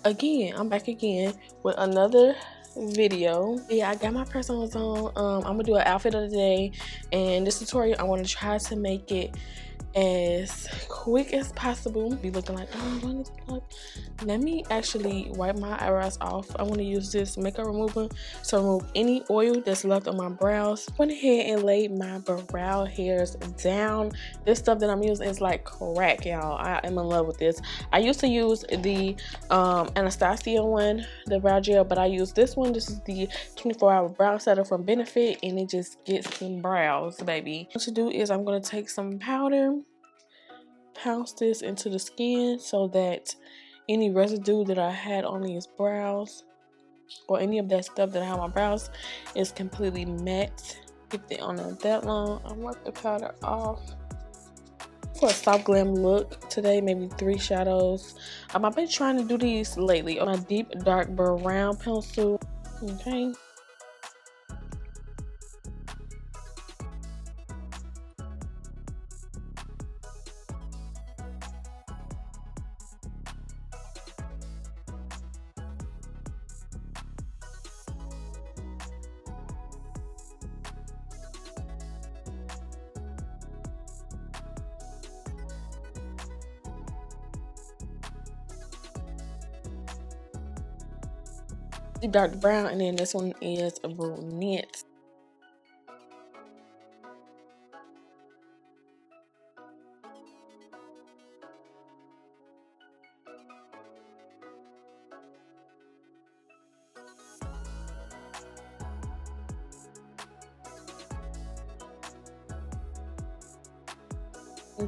I'm back again with another video. Yeah, I got my personals on. I'm gonna do an outfit of the day, and this tutorial I want to try to make it as quick as possible. Be looking like, oh, do I need to look? Let me actually wipe my eyebrows off. I want to use this makeup remover to remove any oil that's left on my brows. Went ahead and laid my brow hairs down. This stuff that I'm using is like crack, y'all. I am in love with this. I used to use the Anastasia one, the brow gel, but I use this one. This is the 24-hour brow setter from Benefit, and it just gets some brows, baby. What to do is I'm going to take some powder, pounce this into the skin so that any residue that I had on these brows or any of that stuff that I have on my brows is completely matte. Keep it on there that long. I wipe the powder off for a soft glam look today. Maybe 3 shadows. I've been trying to do these lately on a deep dark brown pencil. Okay. Dark brown, and then this one is a brunette.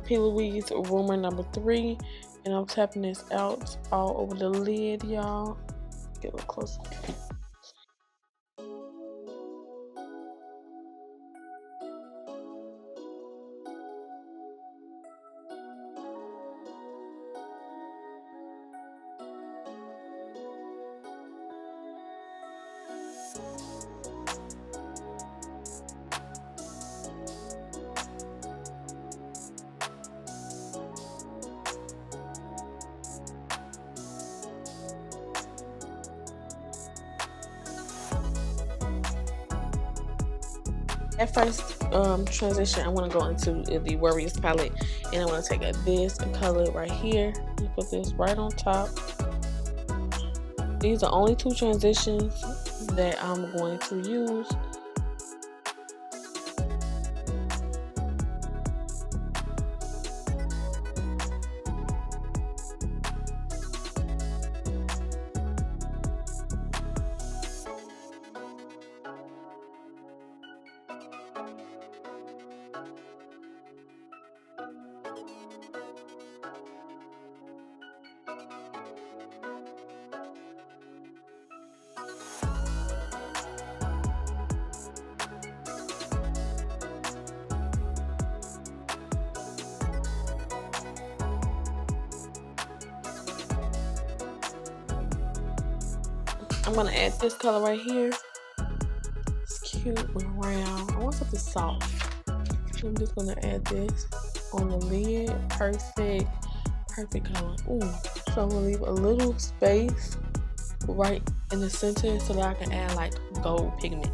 P. Louise Rumor number 3, and I'm tapping this out all over the lid, y'all. Get a little closer. At first transition, I want to go into the Warriors palette, and I want to take this color right here and put this right on top. These are only 2 transitions that I'm going to use. I'm gonna add this color right here. It's cute and round. I want something soft. I'm just gonna add this on the lid. Perfect color. Ooh. So I'm gonna leave a little space right in the center so that I can add like gold pigment.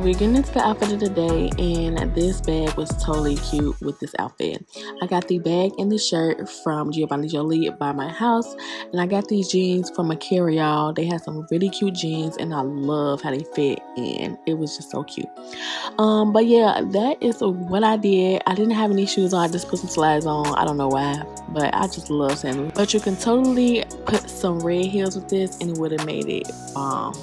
We're getting into the outfit of the day, and this bag was totally cute with this outfit. I got the bag and the shirt from Giovanni Jolie by my house, and I got these jeans from a carry-all. They had some really cute jeans, and I love how they fit, and it was just so cute. But yeah, that is what I did. I didn't have any shoes on. I just put some slides on. I don't know why, but I just love sandals. But you can totally put some red heels with this, and it would have made it bomb.